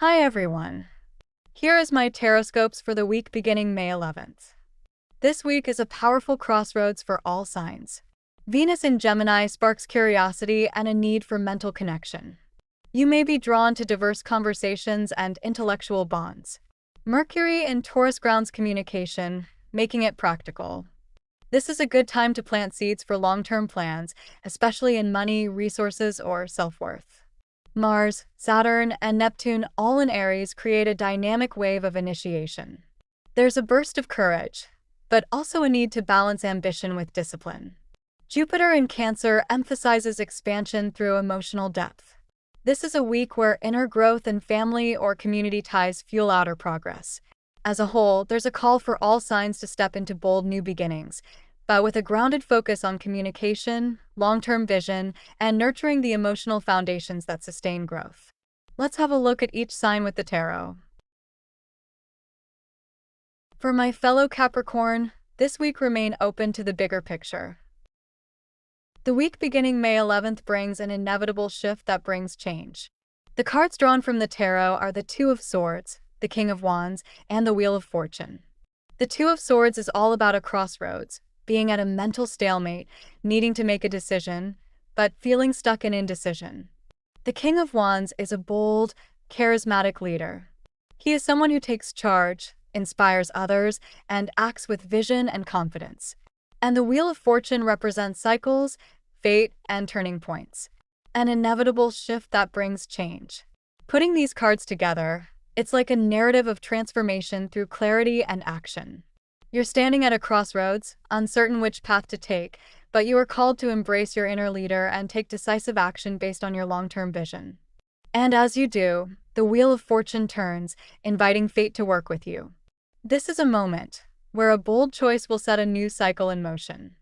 Hi everyone. Here is my Tarotscopes for the week beginning May 11th. This week is a powerful crossroads for all signs. Venus in Gemini sparks curiosity and a need for mental connection. You may be drawn to diverse conversations and intellectual bonds. Mercury in Taurus grounds communication, making it practical. This is a good time to plant seeds for long-term plans, especially in money, resources, or self-worth. Mars, Saturn, and Neptune, all in Aries, create a dynamic wave of initiation. There's a burst of courage, but also a need to balance ambition with discipline. Jupiter in Cancer emphasizes expansion through emotional depth. This is a week where inner growth and family or community ties fuel outer progress. As a whole, there's a call for all signs to step into bold new beginnings, but with a grounded focus on communication, long-term vision, and nurturing the emotional foundations that sustain growth. Let's have a look at each sign with the tarot. For my fellow Capricorn, this week remain open to the bigger picture. The week beginning May 11th brings an inevitable shift that brings change. The cards drawn from the tarot are the Two of Swords, the King of Wands, and the Wheel of Fortune. The Two of Swords is all about a crossroads, being at a mental stalemate, needing to make a decision, but feeling stuck in indecision. The King of Wands is a bold, charismatic leader. He is someone who takes charge, inspires others, and acts with vision and confidence. And the Wheel of Fortune represents cycles, fate, and turning points. An inevitable shift that brings change. Putting these cards together, it's like a narrative of transformation through clarity and action. You're standing at a crossroads, uncertain which path to take, but you are called to embrace your inner leader and take decisive action based on your long-term vision. And as you do, the Wheel of Fortune turns, inviting fate to work with you. This is a moment where a bold choice will set a new cycle in motion.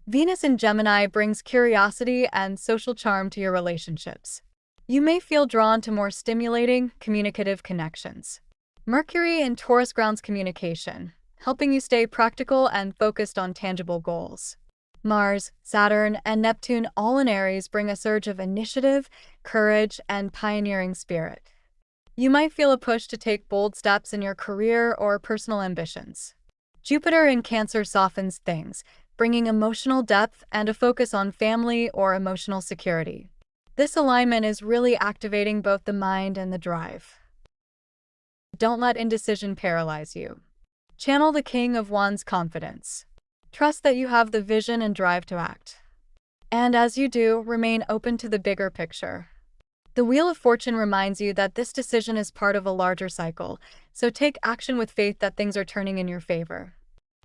Venus in Gemini brings curiosity and social charm to your relationships. You may feel drawn to more stimulating, communicative connections. Mercury in Taurus grounds communication, helping you stay practical and focused on tangible goals. Mars, Saturn, and Neptune, all in Aries, bring a surge of initiative, courage, and pioneering spirit. You might feel a push to take bold steps in your career or personal ambitions. Jupiter in Cancer softens things, bringing emotional depth and a focus on family or emotional security. This alignment is really activating both the mind and the drive. Don't let indecision paralyze you. Channel the King of Wands confidence. Trust that you have the vision and drive to act. And as you do, remain open to the bigger picture. The Wheel of Fortune reminds you that this decision is part of a larger cycle, so take action with faith that things are turning in your favor.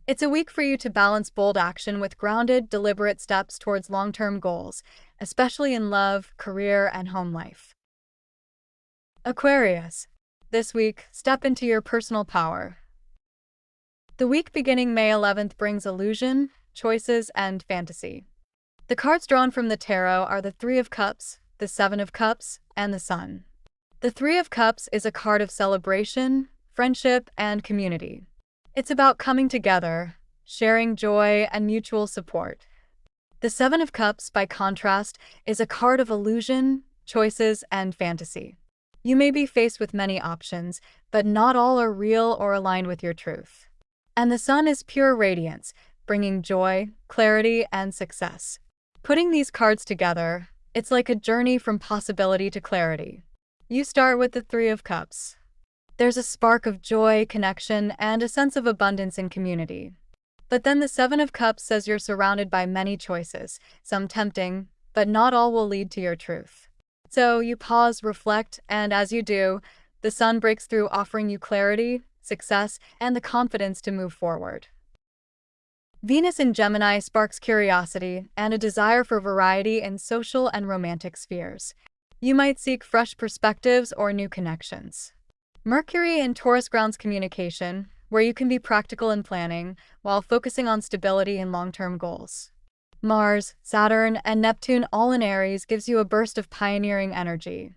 It's a week for you to balance bold action with grounded, deliberate steps towards long-term goals, especially in love, career, and home life. Aquarius. This week, step into your personal power. The week beginning May 11th brings illusion, choices, and fantasy. The cards drawn from the tarot are the Three of Cups, the Seven of Cups, and the Sun. The Three of Cups is a card of celebration, friendship, and community. It's about coming together, sharing joy, and mutual support. The Seven of Cups, by contrast, is a card of illusion, choices, and fantasy. You may be faced with many options, but not all are real or aligned with your truth. And the Sun is pure radiance, bringing joy, clarity, and success. Putting these cards together, it's like a journey from possibility to clarity. You start with the Three of Cups. There's a spark of joy, connection, and a sense of abundance in community. But then the Seven of Cups says you're surrounded by many choices, some tempting, but not all will lead to your truth. So you pause, reflect, and as you do, the Sun breaks through, offering you clarity, success, and the confidence to move forward. Venus in Gemini sparks curiosity and a desire for variety in social and romantic spheres. You might seek fresh perspectives or new connections. Mercury in Taurus grounds communication, where you can be practical in planning while focusing on stability and long-term goals. Mars, Saturn, and Neptune, all in Aries, gives you a burst of pioneering energy.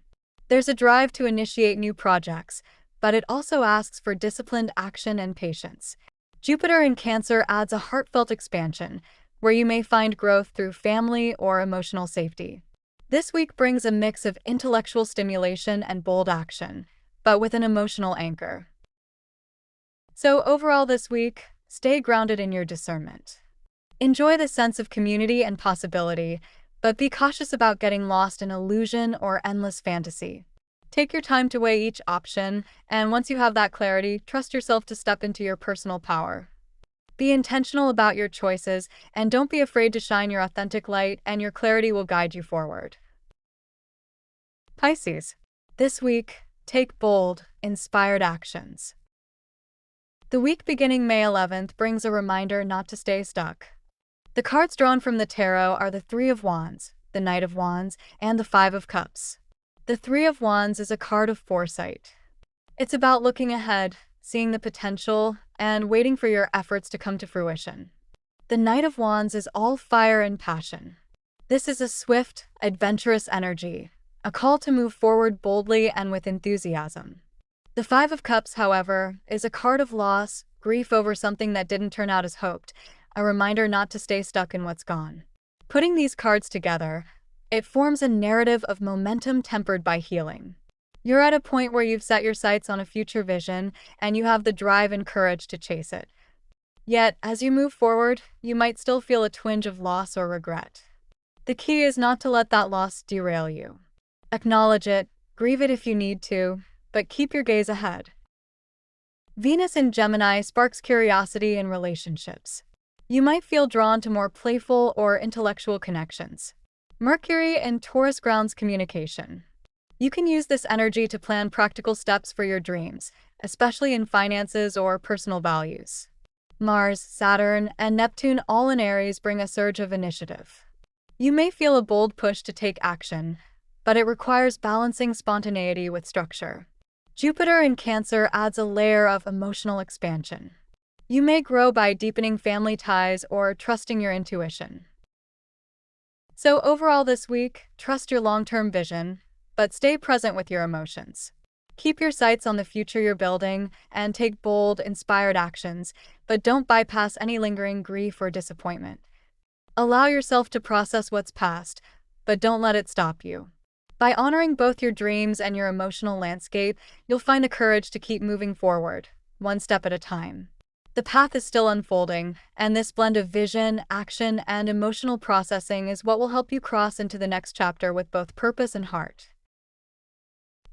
There's a drive to initiate new projects, but it also asks for disciplined action and patience. Jupiter in Cancer adds a heartfelt expansion, where you may find growth through family or emotional safety. This week brings a mix of intellectual stimulation and bold action, but with an emotional anchor. So overall this week, stay grounded in your discernment. Enjoy the sense of community and possibility, but be cautious about getting lost in illusion or endless fantasy. Take your time to weigh each option, and once you have that clarity, trust yourself to step into your personal power. Be intentional about your choices, and don't be afraid to shine your authentic light, and your clarity will guide you forward. Pisces. This week, take bold, inspired actions. The week beginning May 11th brings a reminder not to stay stuck. The cards drawn from the tarot are the Three of Wands, the Knight of Wands, and the Five of Cups. The Three of Wands is a card of foresight. It's about looking ahead, seeing the potential, and waiting for your efforts to come to fruition. The Knight of Wands is all fire and passion. This is a swift, adventurous energy, a call to move forward boldly and with enthusiasm. The Five of Cups, however, is a card of loss, grief over something that didn't turn out as hoped, a reminder not to stay stuck in what's gone. Putting these cards together, it forms a narrative of momentum tempered by healing. You're at a point where you've set your sights on a future vision, and you have the drive and courage to chase it. Yet, as you move forward, you might still feel a twinge of loss or regret. The key is not to let that loss derail you. Acknowledge it, grieve it if you need to, but keep your gaze ahead. Venus in Gemini sparks curiosity in relationships. You might feel drawn to more playful or intellectual connections. Mercury in Taurus grounds communication. You can use this energy to plan practical steps for your dreams, especially in finances or personal values. Mars, Saturn, and Neptune all in Aries bring a surge of initiative. You may feel a bold push to take action, but it requires balancing spontaneity with structure. Jupiter in Cancer adds a layer of emotional expansion. You may grow by deepening family ties or trusting your intuition. So overall this week, trust your long-term vision, but stay present with your emotions. Keep your sights on the future you're building and take bold, inspired actions, but don't bypass any lingering grief or disappointment. Allow yourself to process what's past, but don't let it stop you. By honoring both your dreams and your emotional landscape, you'll find the courage to keep moving forward, one step at a time. The path is still unfolding, and this blend of vision, action, and emotional processing is what will help you cross into the next chapter with both purpose and heart.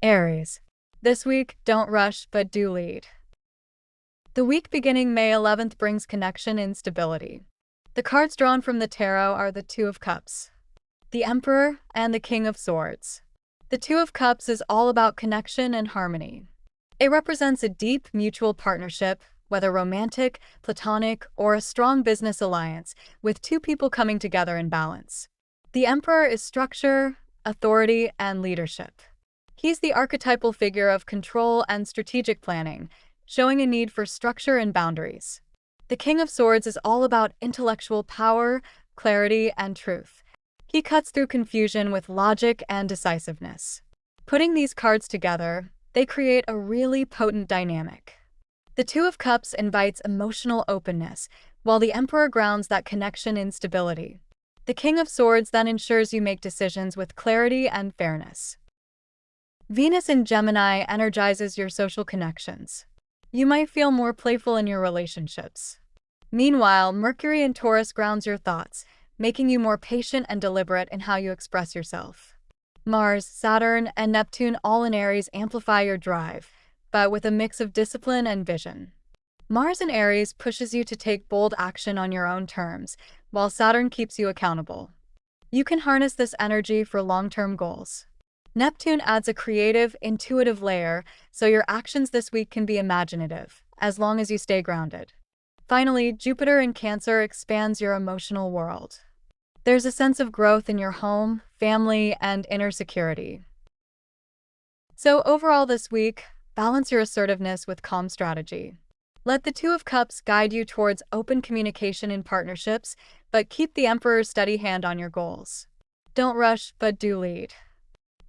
Aries. This week, don't rush, but do lead. The week beginning May 11th brings connection and stability. The cards drawn from the tarot are the Two of Cups, the Emperor, and the King of Swords. The Two of Cups is all about connection and harmony. It represents a deep, mutual partnership, whether romantic, platonic, or a strong business alliance, with two people coming together in balance. The Emperor is structure, authority, and leadership. He's the archetypal figure of control and strategic planning, showing a need for structure and boundaries. The King of Swords is all about intellectual power, clarity, and truth. He cuts through confusion with logic and decisiveness. Putting these cards together, they create a really potent dynamic. The Two of Cups invites emotional openness, while the Emperor grounds that connection in stability. The King of Swords then ensures you make decisions with clarity and fairness. Venus in Gemini energizes your social connections. You might feel more playful in your relationships. Meanwhile, Mercury in Taurus grounds your thoughts, making you more patient and deliberate in how you express yourself. Mars, Saturn, and Neptune all in Aries amplify your drive, but with a mix of discipline and vision. Mars in Aries pushes you to take bold action on your own terms, while Saturn keeps you accountable. You can harness this energy for long-term goals. Neptune adds a creative, intuitive layer, so your actions this week can be imaginative, as long as you stay grounded. Finally, Jupiter in Cancer expands your emotional world. There's a sense of growth in your home, family, and inner security. So overall this week, balance your assertiveness with calm strategy. Let the Two of Cups guide you towards open communication in partnerships, but keep the Emperor's steady hand on your goals. Don't rush, but do lead.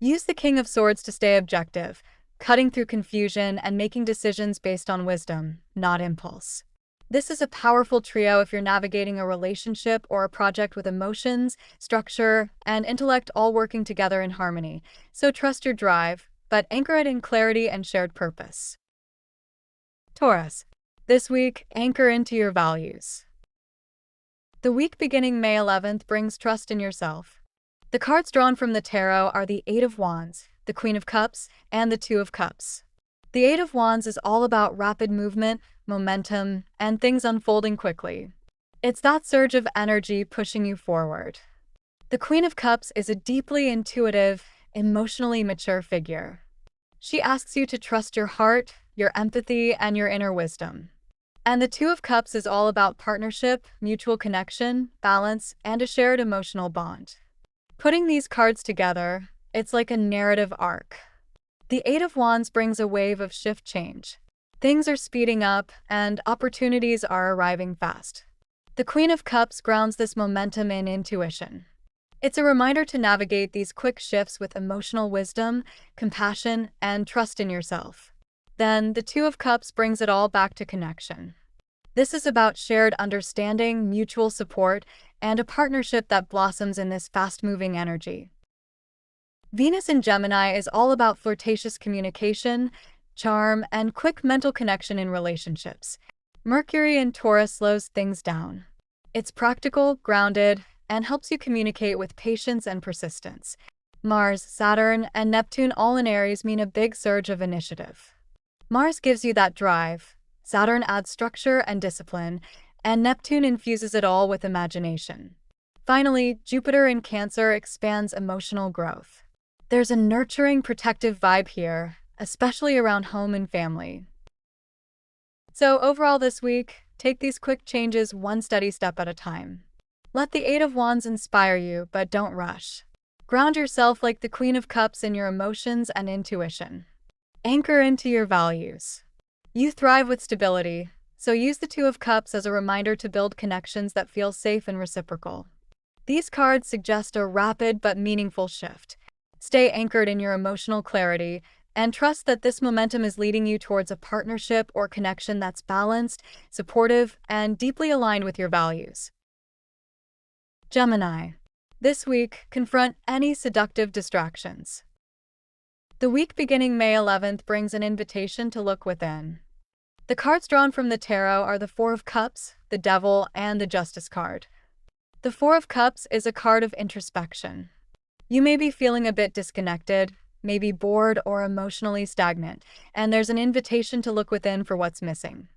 Use the King of Swords to stay objective, cutting through confusion and making decisions based on wisdom, not impulse. This is a powerful trio if you're navigating a relationship or a project with emotions, structure, and intellect all working together in harmony. So trust your drive, but anchor it in clarity and shared purpose. Taurus. This week, anchor into your values. The week beginning May 11th brings trust in yourself. The cards drawn from the tarot are the Eight of Wands, the Queen of Cups, and the Two of Cups. The Eight of Wands is all about rapid movement, momentum, and things unfolding quickly. It's that surge of energy pushing you forward. The Queen of Cups is a deeply intuitive, emotionally mature figure. She asks you to trust your heart, your empathy, and your inner wisdom. And the Two of Cups is all about partnership, mutual connection, balance, and a shared emotional bond. Putting these cards together, it's like a narrative arc. The Eight of Wands brings a wave of shift change. Things are speeding up, and opportunities are arriving fast. The Queen of Cups grounds this momentum in intuition. It's a reminder to navigate these quick shifts with emotional wisdom, compassion, and trust in yourself. Then, the Two of Cups brings it all back to connection. This is about shared understanding, mutual support, and a partnership that blossoms in this fast-moving energy. Venus in Gemini is all about flirtatious communication, charm, and quick mental connection in relationships. Mercury in Taurus slows things down. It's practical, grounded, and helps you communicate with patience and persistence. Mars, Saturn, and Neptune all in Aries mean a big surge of initiative. Mars gives you that drive, Saturn adds structure and discipline, and Neptune infuses it all with imagination. Finally, Jupiter in Cancer expands emotional growth. There's a nurturing, protective vibe here, especially around home and family. So overall this week, take these quick changes one steady step at a time. Let the Eight of Wands inspire you, but don't rush. Ground yourself like the Queen of Cups in your emotions and intuition. Anchor into your values. You thrive with stability, so use the Two of Cups as a reminder to build connections that feel safe and reciprocal. These cards suggest a rapid but meaningful shift. Stay anchored in your emotional clarity, and trust that this momentum is leading you towards a partnership or connection that's balanced, supportive, and deeply aligned with your values. Gemini. This week, confront any seductive distractions. The week beginning May 11th brings an invitation to look within. The cards drawn from the tarot are the Four of Cups, the Devil, and the Justice card. The Four of Cups is a card of introspection. You may be feeling a bit disconnected, maybe bored or emotionally stagnant, and there's an invitation to look within for what's missing.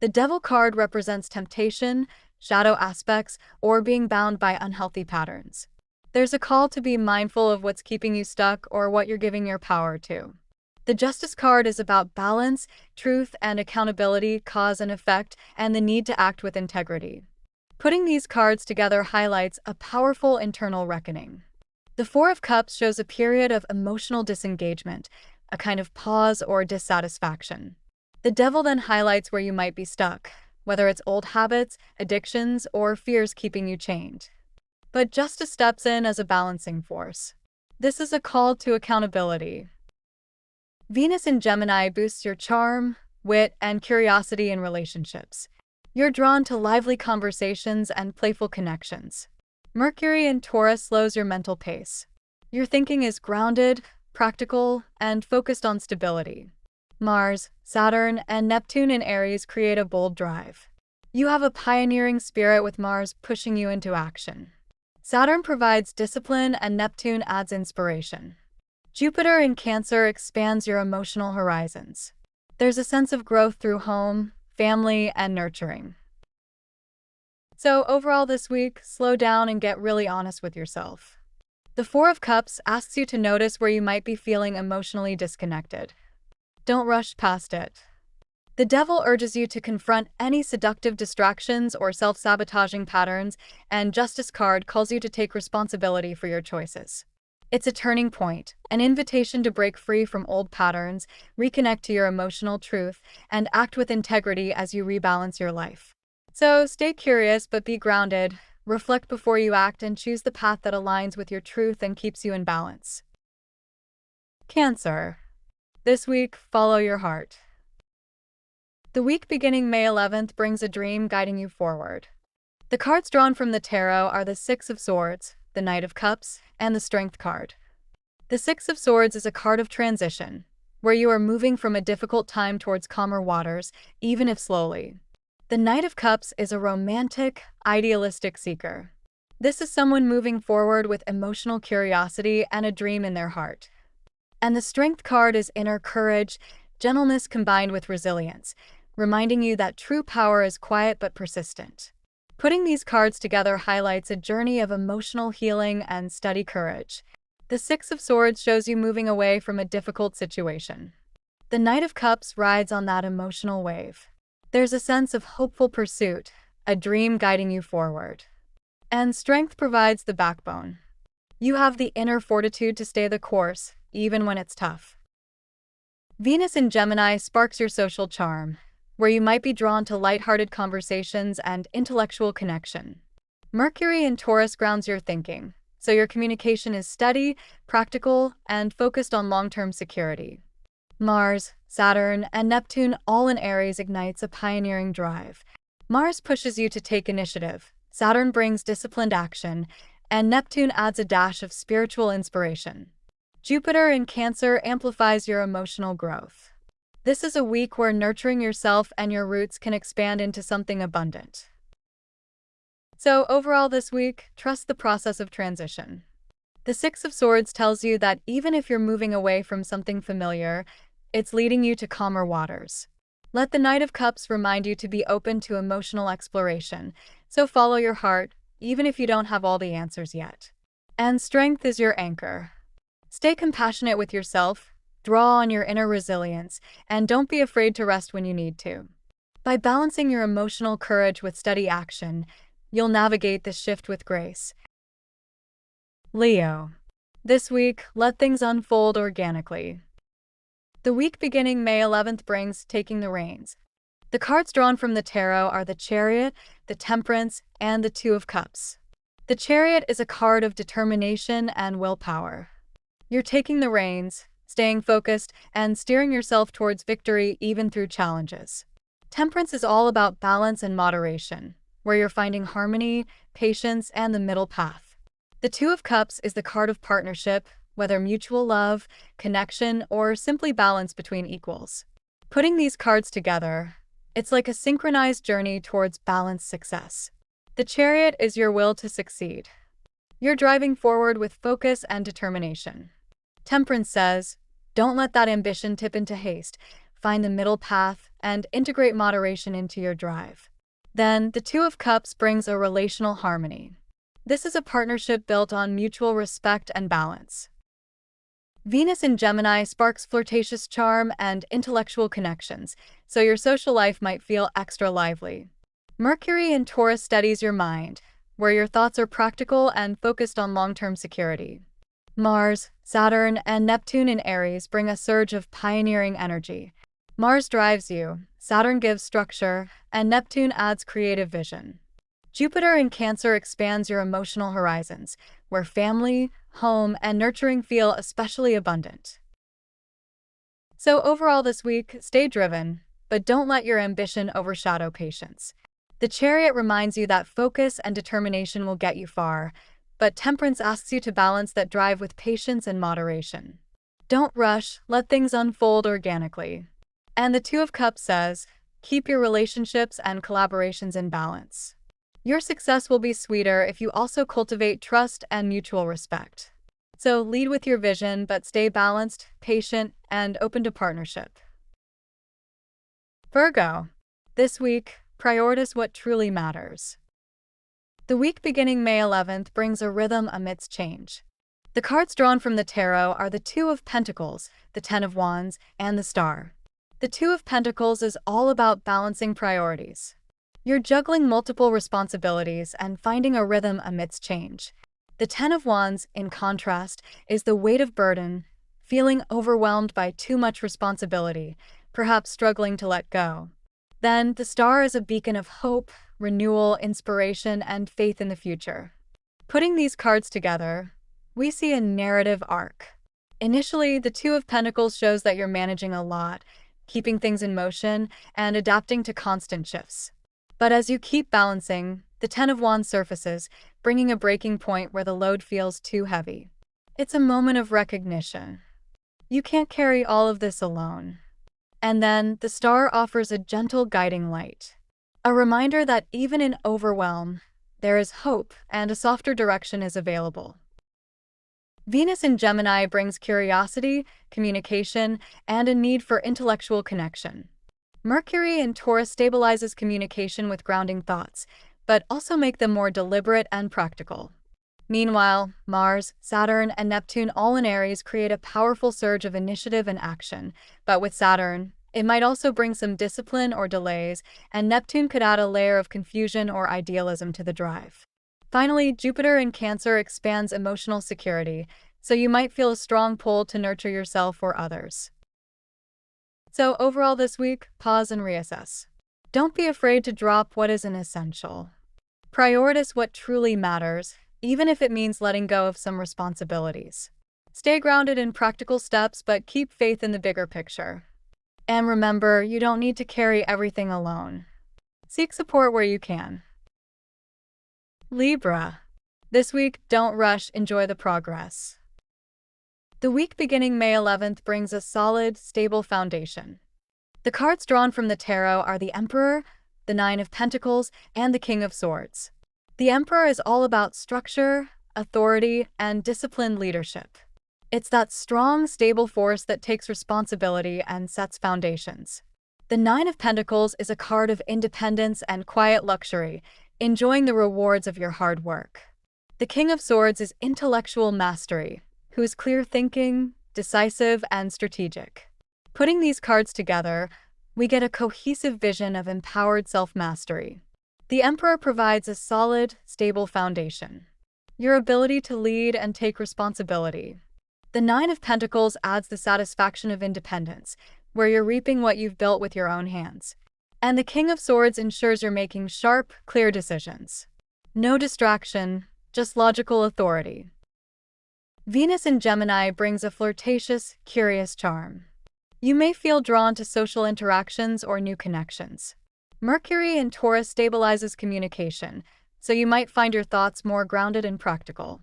The Devil card represents temptation, shadow aspects, or being bound by unhealthy patterns. There's a call to be mindful of what's keeping you stuck or what you're giving your power to. The Justice card is about balance, truth, and accountability, cause and effect, and the need to act with integrity. Putting these cards together highlights a powerful internal reckoning. The Four of Cups shows a period of emotional disengagement, a kind of pause or dissatisfaction. The Devil then highlights where you might be stuck, whether it's old habits, addictions, or fears keeping you chained. But Justice steps in as a balancing force. This is a call to accountability. Venus in Gemini boosts your charm, wit, and curiosity in relationships. You're drawn to lively conversations and playful connections. Mercury in Taurus slows your mental pace. Your thinking is grounded, practical, and focused on stability. Mars, Saturn, and Neptune in Aries create a bold drive. You have a pioneering spirit with Mars pushing you into action. Saturn provides discipline and Neptune adds inspiration. Jupiter in Cancer expands your emotional horizons. There's a sense of growth through home, family, and nurturing. So overall this week, slow down and get really honest with yourself. The Four of Cups asks you to notice where you might be feeling emotionally disconnected. Don't rush past it. The Devil urges you to confront any seductive distractions or self-sabotaging patterns, and Justice card calls you to take responsibility for your choices. It's a turning point, an invitation to break free from old patterns, reconnect to your emotional truth, and act with integrity as you rebalance your life. So stay curious but be grounded, reflect before you act, and choose the path that aligns with your truth and keeps you in balance. Cancer. This week, follow your heart. The week beginning May 11th brings a dream guiding you forward. The cards drawn from the tarot are the Six of Swords, the Knight of Cups, and the Strength card. The Six of Swords is a card of transition, where you are moving from a difficult time towards calmer waters, even if slowly. The Knight of Cups is a romantic, idealistic seeker. This is someone moving forward with emotional curiosity and a dream in their heart. And the Strength card is inner courage, gentleness combined with resilience, reminding you that true power is quiet but persistent. Putting these cards together highlights a journey of emotional healing and steady courage. The Six of Swords shows you moving away from a difficult situation. The Knight of Cups rides on that emotional wave. There's a sense of hopeful pursuit, a dream guiding you forward. And Strength provides the backbone. You have the inner fortitude to stay the course, even when it's tough. Venus in Gemini sparks your social charm, where you might be drawn to lighthearted conversations and intellectual connection. Mercury in Taurus grounds your thinking, so your communication is steady, practical, and focused on long-term security. Mars, Saturn, and Neptune all in Aries ignites a pioneering drive. Mars pushes you to take initiative, Saturn brings disciplined action, and Neptune adds a dash of spiritual inspiration. Jupiter in Cancer amplifies your emotional growth. This is a week where nurturing yourself and your roots can expand into something abundant. So overall this week, trust the process of transition. The Six of Swords tells you that even if you're moving away from something familiar, it's leading you to calmer waters. Let the Knight of Cups remind you to be open to emotional exploration, so follow your heart, even if you don't have all the answers yet. And Strength is your anchor. Stay compassionate with yourself, draw on your inner resilience, and don't be afraid to rest when you need to. By balancing your emotional courage with steady action, you'll navigate this shift with grace. Leo. This week, let things unfold organically. The week beginning May 11th brings taking the reins. The cards drawn from the tarot are the Chariot, the Temperance, and the Two of Cups. The Chariot is a card of determination and willpower. You're taking the reins, staying focused, and steering yourself towards victory even through challenges. Temperance is all about balance and moderation, where you're finding harmony, patience, and the middle path. The Two of Cups is the card of partnership, whether mutual love, connection, or simply balance between equals. Putting these cards together, it's like a synchronized journey towards balanced success. The Chariot is your will to succeed. You're driving forward with focus and determination. Temperance says, don't let that ambition tip into haste, find the middle path, and integrate moderation into your drive. Then, the Two of Cups brings a relational harmony. This is a partnership built on mutual respect and balance. Venus in Gemini sparks flirtatious charm and intellectual connections, so your social life might feel extra lively. Mercury in Taurus steadies your mind, where your thoughts are practical and focused on long-term security. Mars, Saturn, and Neptune in Aries bring a surge of pioneering energy. Mars drives you, Saturn gives structure, and Neptune adds creative vision. Jupiter in Cancer expands your emotional horizons, where family, home, and nurturing feel especially abundant. So overall this week, stay driven, but don't let your ambition overshadow patience. The Chariot reminds you that focus and determination will get you far, but Temperance asks you to balance that drive with patience and moderation. Don't rush, let things unfold organically. And the Two of Cups says, keep your relationships and collaborations in balance. Your success will be sweeter if you also cultivate trust and mutual respect. So lead with your vision, but stay balanced, patient, and open to partnership. Virgo. This week, prioritize what truly matters. The week beginning May 11th brings a rhythm amidst change. The cards drawn from the tarot are the Two of Pentacles, the Ten of Wands, and the Star. The Two of Pentacles is all about balancing priorities. You're juggling multiple responsibilities and finding a rhythm amidst change. The Ten of Wands, in contrast, is the weight of burden, feeling overwhelmed by too much responsibility, perhaps struggling to let go. Then, the Star is a beacon of hope, renewal, inspiration, and faith in the future. Putting these cards together, we see a narrative arc. Initially, the Two of Pentacles shows that you're managing a lot, keeping things in motion and adapting to constant shifts. But as you keep balancing, the Ten of Wands surfaces, bringing a breaking point where the load feels too heavy. It's a moment of recognition. You can't carry all of this alone. And then, the star offers a gentle guiding light. A reminder that even in overwhelm, there is hope and a softer direction is available. Venus in Gemini brings curiosity, communication, and a need for intellectual connection. Mercury in Taurus stabilizes communication with grounding thoughts, but also make them more deliberate and practical. Meanwhile, Mars, Saturn, and Neptune all in Aries create a powerful surge of initiative and action, but with Saturn, it might also bring some discipline or delays, and Neptune could add a layer of confusion or idealism to the drive. Finally, Jupiter in Cancer expands emotional security, so you might feel a strong pull to nurture yourself or others. So overall this week, pause and reassess. Don't be afraid to drop what isn't essential. Prioritize what truly matters, even if it means letting go of some responsibilities. Stay grounded in practical steps, but keep faith in the bigger picture. And remember, you don't need to carry everything alone. Seek support where you can. Libra. This week, don't rush, enjoy the progress. The week beginning May 11th brings a solid, stable foundation. The cards drawn from the tarot are the Emperor, the Nine of Pentacles, and the King of Swords. The Emperor is all about structure, authority, and disciplined leadership. It's that strong, stable force that takes responsibility and sets foundations. The Nine of Pentacles is a card of independence and quiet luxury, enjoying the rewards of your hard work. The King of Swords is intellectual mastery, who is clear thinking, decisive, and strategic. Putting these cards together, we get a cohesive vision of empowered self-mastery. The Emperor provides a solid, stable foundation. Your ability to lead and take responsibility. The Nine of Pentacles adds the satisfaction of independence, where you're reaping what you've built with your own hands. And the King of Swords ensures you're making sharp, clear decisions. No distraction, just logical authority. Venus in Gemini brings a flirtatious, curious charm. You may feel drawn to social interactions or new connections. Mercury in Taurus stabilizes communication, so you might find your thoughts more grounded and practical.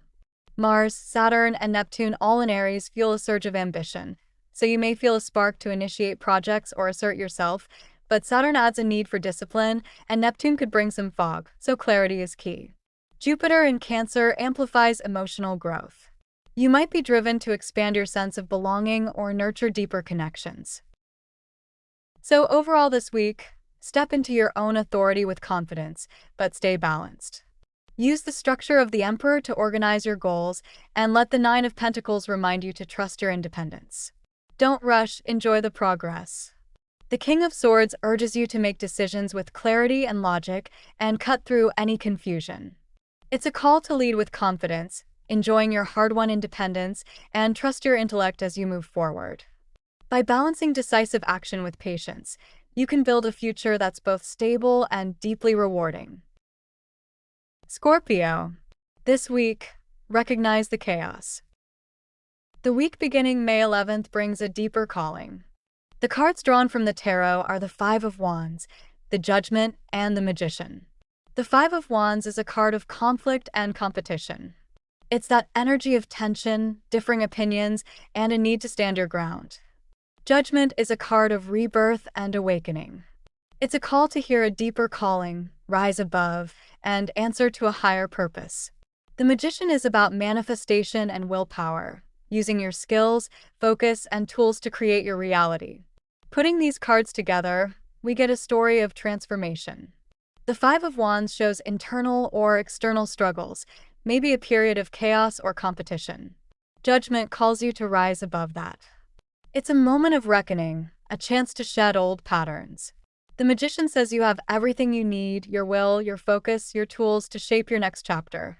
Mars, Saturn, and Neptune all in Aries fuel a surge of ambition, so you may feel a spark to initiate projects or assert yourself, but Saturn adds a need for discipline, and Neptune could bring some fog, so clarity is key. Jupiter in Cancer amplifies emotional growth. You might be driven to expand your sense of belonging or nurture deeper connections. So overall this week, step into your own authority with confidence, but stay balanced. Use the structure of the Emperor to organize your goals, and let the Nine of Pentacles remind you to trust your independence. Don't rush, enjoy the progress. The King of Swords urges you to make decisions with clarity and logic and cut through any confusion. It's a call to lead with confidence, enjoying your hard-won independence, and trust your intellect as you move forward. By balancing decisive action with patience, you can build a future that's both stable and deeply rewarding. Scorpio. This week, recognize the chaos. The week beginning May 11th brings a deeper calling. The cards drawn from the tarot are the Five of Wands, the Judgment, and the Magician. The Five of Wands is a card of conflict and competition. It's that energy of tension, differing opinions, and a need to stand your ground. Judgment is a card of rebirth and awakening. It's a call to hear a deeper calling, rise above, and answer to a higher purpose. The Magician is about manifestation and willpower, using your skills, focus, and tools to create your reality. Putting these cards together, we get a story of transformation. The Five of Wands shows internal or external struggles, maybe a period of chaos or competition. Judgment calls you to rise above that. It's a moment of reckoning, a chance to shed old patterns. The Magician says you have everything you need, your will, your focus, your tools to shape your next chapter.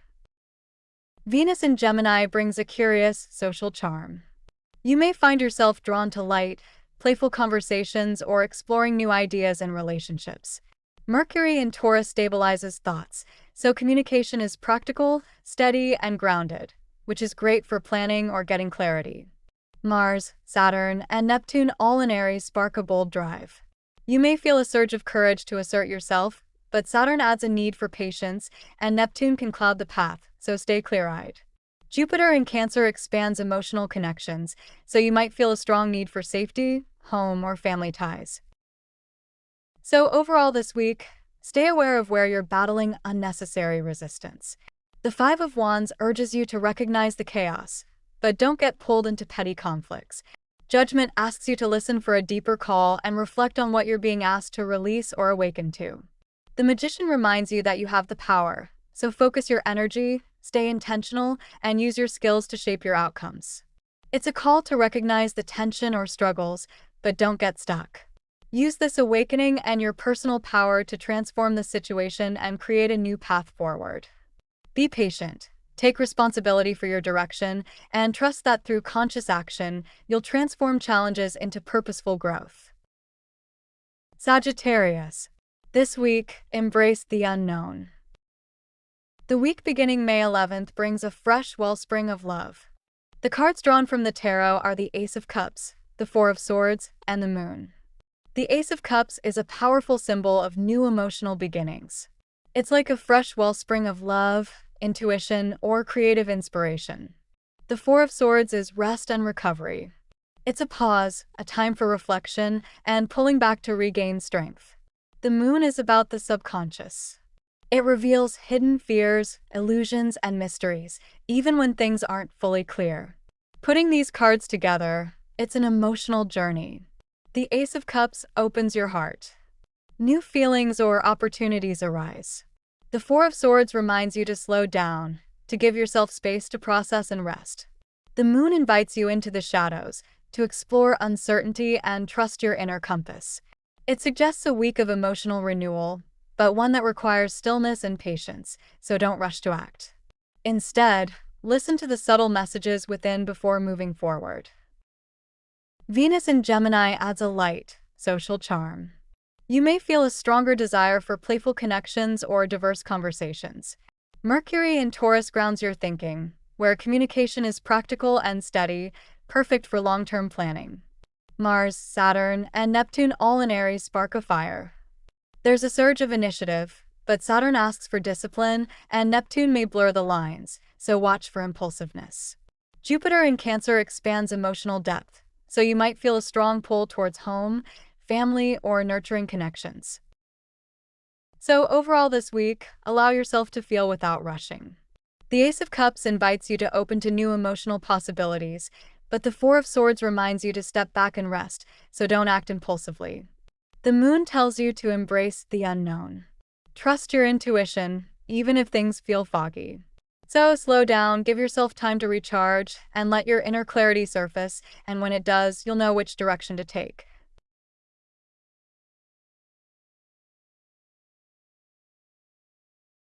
Venus in Gemini brings a curious, social charm. You may find yourself drawn to light, playful conversations, or exploring new ideas and relationships. Mercury in Taurus stabilizes thoughts, so communication is practical, steady, and grounded, which is great for planning or getting clarity. Mars, Saturn, and Neptune all in Aries spark a bold drive. You may feel a surge of courage to assert yourself, but Saturn adds a need for patience, and Neptune can cloud the path, so stay clear-eyed. Jupiter in Cancer expands emotional connections, so you might feel a strong need for safety, home, or family ties. So overall this week, stay aware of where you're battling unnecessary resistance. The Five of Wands urges you to recognize the chaos, but don't get pulled into petty conflicts. Judgment asks you to listen for a deeper call and reflect on what you're being asked to release or awaken to. The Magician reminds you that you have the power, so focus your energy, stay intentional, and use your skills to shape your outcomes. It's a call to recognize the tension or struggles, but don't get stuck. Use this awakening and your personal power to transform the situation and create a new path forward. Be patient, take responsibility for your direction, and trust that through conscious action, you'll transform challenges into purposeful growth. Sagittarius. This week, embrace the unknown. The week beginning May 11th brings a fresh wellspring of love. The cards drawn from the tarot are the Ace of Cups, the Four of Swords, and the Moon. The Ace of Cups is a powerful symbol of new emotional beginnings. It's like a fresh wellspring of love, intuition, or creative inspiration. The Four of Swords is rest and recovery. It's a pause, a time for reflection, and pulling back to regain strength. The Moon is about the subconscious. It reveals hidden fears, illusions, and mysteries, even when things aren't fully clear. Putting these cards together, it's an emotional journey. The Ace of Cups opens your heart. New feelings or opportunities arise. The Four of Swords reminds you to slow down, to give yourself space to process and rest. The Moon invites you into the shadows, to explore uncertainty and trust your inner compass. It suggests a week of emotional renewal, but one that requires stillness and patience, so don't rush to act. Instead, listen to the subtle messages within before moving forward. Venus in Gemini adds a light, social charm. You may feel a stronger desire for playful connections or diverse conversations. Mercury in Taurus grounds your thinking, where communication is practical and steady, perfect for long-term planning. Mars, Saturn, and Neptune all in Aries spark a fire. There's a surge of initiative, but Saturn asks for discipline, and Neptune may blur the lines, so watch for impulsiveness. Jupiter in Cancer expands emotional depth, so you might feel a strong pull towards home, family, or nurturing connections. So overall this week, allow yourself to feel without rushing. The Ace of Cups invites you to open to new emotional possibilities, but the Four of Swords reminds you to step back and rest, so don't act impulsively. The Moon tells you to embrace the unknown. Trust your intuition, even if things feel foggy. So slow down, give yourself time to recharge, and let your inner clarity surface, and when it does, you'll know which direction to take.